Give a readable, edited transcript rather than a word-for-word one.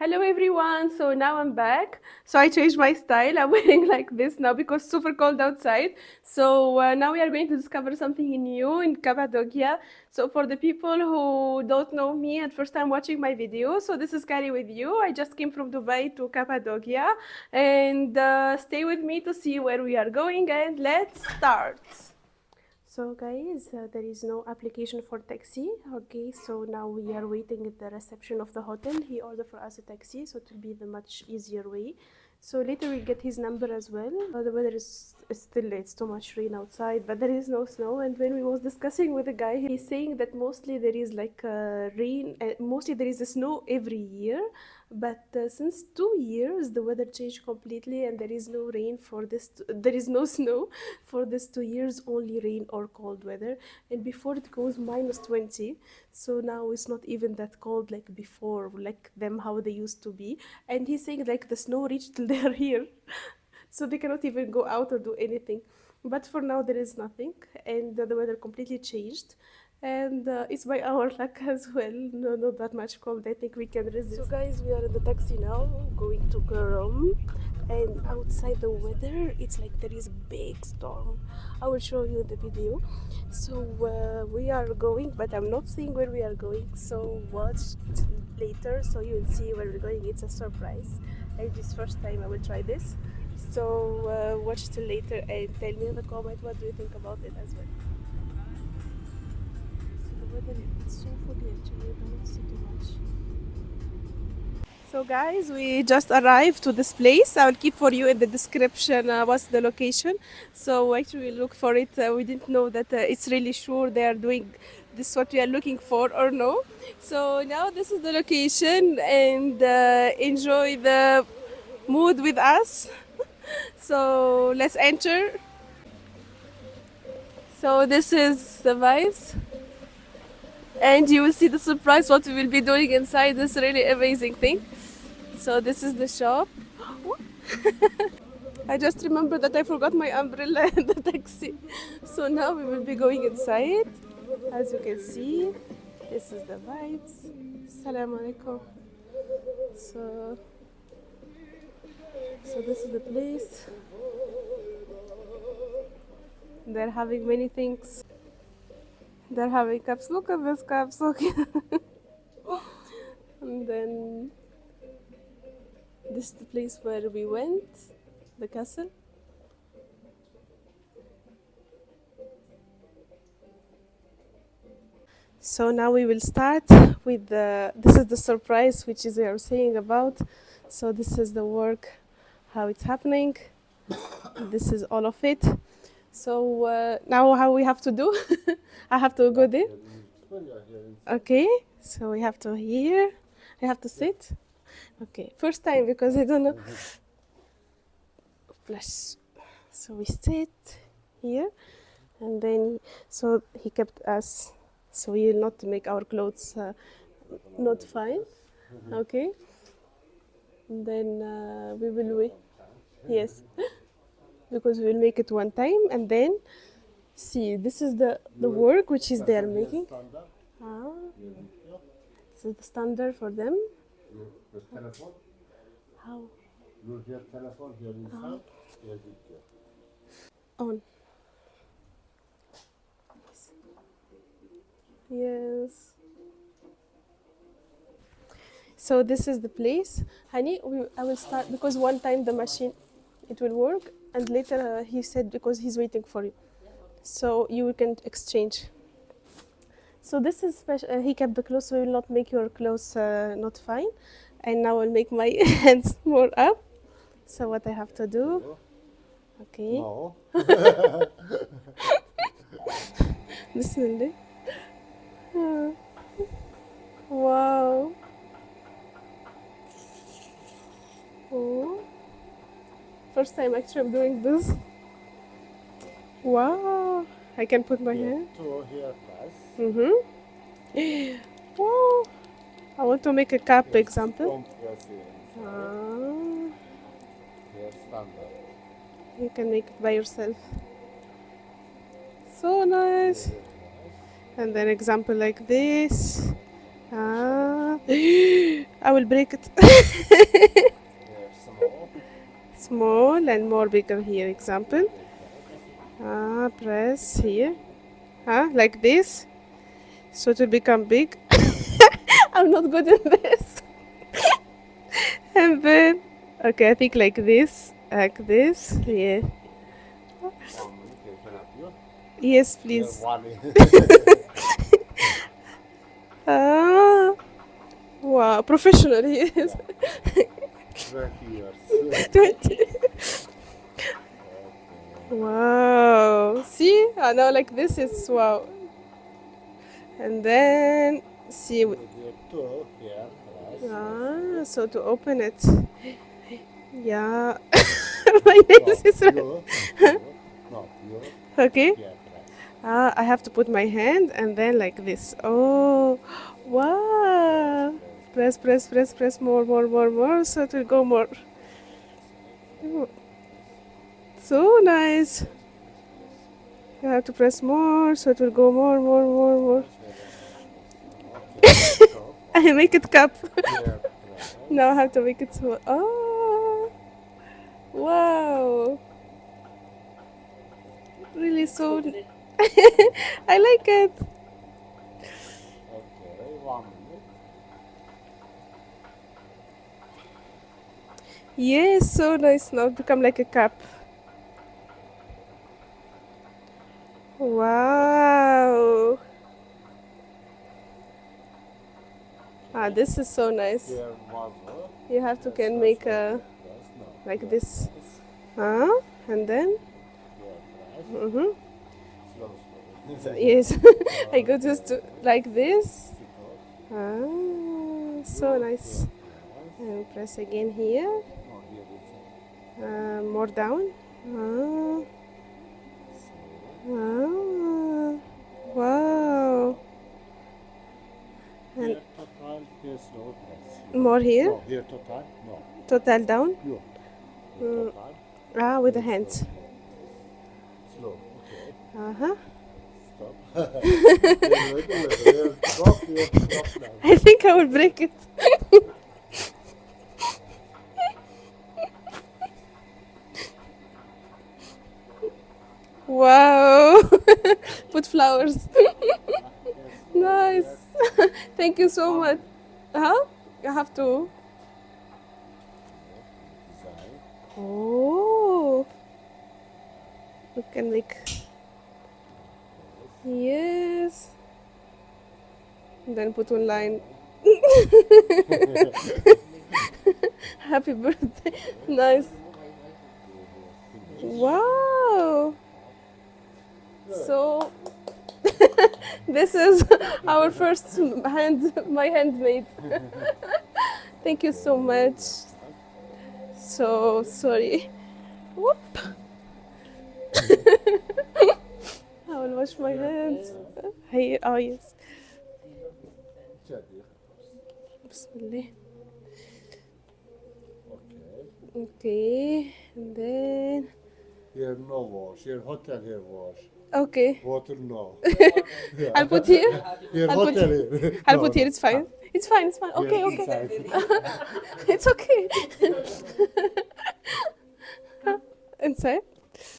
Hello everyone, so now I'm back. So I changed my style. I'm wearing like this now because super cold outside. So now we are going to discover something new in Cappadocia. So for the people who don't know me and first time watching my video, so this is Kari with you. I just came from Dubai to Cappadocia and stay with me to see where we are going and let's start. So guys, there is no application for taxi. Okay, so now we are waiting at the reception of the hotel. He ordered for us a taxi, so it will be the much easier way. So later we get his number as well. The weather is still, it's too much rain outside, but there is no snow. And when we was discussing with the guy, he's saying that mostly there is like rain, mostly there is a snow every year. But since 2 years, the weather changed completely, and there is no rain for this. There is no snow for this 2 years. Only rain or cold weather. And before it goes -20, so now it's not even that cold like before, like them how they used to be. And he's saying like the snow reached till they are here, so they cannot even go out or do anything. But for now there is nothing, and the weather completely changed. And it's by our luck as well. No, not that much cold. I think we can resist. So guys, we are in the taxi now, going to Rome, and outside the weather, it's like there is a big storm. I will show you the video. So we are going, but I'm not saying where we are going. So watch later, so you will see where we're going. It's a surprise. And this first time I will try this. So watch till later and tell me in the comment what do you think about it as well. The weather is so foggy actually, you cannot see too much. So guys, we just arrived to this place. I will keep for you in the description what's the location. So actually we look for it. We didn't know that it's really sure they are doing this what we are looking for or no. So now this is the location and enjoy the mood with us. So let's enter. So this is the vibes. And you will see the surprise what we will be doing inside this really amazing thing. So this is the shop. I just remembered that I forgot my umbrella in the taxi. So now we will be going inside. As you can see, this is the vibes. Assalamu alaikum. So, so this is the place. They're having many things. They're having cups. Look at this cups. Look. And then this is the place where we went, the castle. So now we will start with this is the surprise which is we are saying about. So this is the work, how it's happening. This is all of it. So now how we have to do? I have to go there. Okay, so we have to here. I have to sit. Okay, first time because I don't know. Flash. So we sit here, and then so he kept us. So we will not make our clothes not fine. Okay. And then we will wait. Yes, because we will make it one time, and then see. This is the work which is they are making. Ah, this is the standard for them. How? On. Yes. So this is the place. Honey, I will start because one time the machine, it will work, and later he said because he's waiting for you. So you can exchange. So this is special. He kept the clothes, so we will not make your clothes not fine. And now I'll make my hands more up. So what I have to do? Okay. No. Bismillah. Wow. Oh. First time actually I'm doing this. Wow. I can put my hand. Two here plus. Mm-hmm. Wow. I want to make a cap example. Compressive inside. Here standard. You can make it by yourself. So nice. And then example like this. Ah, I will break it. Here small. Small and more bigger here. Example. Here press. Press here. Like this. So it will become big. I'm not good in this. And then, okay, I think like this. Like this. Yeah. 1 minute. Here can help you. Yes, Here please. 1 minute. Ah, wow, professional he is. Yeah. 20 years. 20. Okay. Wow. See? I know like this is wow. And then see. Here two. Here press. So to open it. Yeah. My nails is red. You. You. No. You. Okay. Here press. I have to put my hand and then like this. Oh, wow. Press more. So it will go more. Oh, so nice. You have to press more so it will go more. Okay. Stop. I make it cup. Here press. Now I have to make it small. Oh, wow. Really so. I like it. Okay. 1 minute. Yes, so nice. Now it become like a cup. Wow. This is so nice. Here muzzle. You have to Yes, can yes, make okay. a Yes, no. like Here this. press. And then Here press. mhm. Slow. So, yes, I go just to, like this. So nice. And press again here. Oh, here is More down. Wow. And here total. Here slow press. more here. No, here total. No. Total down. You. Here total. With the Here hands. slow. Okay. Uh-huh. Stop. Here, stop. Here, stop now. I think I will break it. Wow. Put flowers. Nice. Thank you so much. Huh? You have to. Design. Oh. You can make. Yes. And then put one line. Happy birthday. Nice. Wow. So this is our first my handmade. Thank you so much. So sorry. Whoop. I will wash my hands. Hey, oh yes. Bismillah. Okay. Okay, and then Here no wash. Here hotel. Here wash. okay. Water no. I'll put here. Here I'll put- hotel. Here. I'll No, put here. no. It's fine. It's fine. It's fine. Okay, Here okay. inside. It's okay. Inside.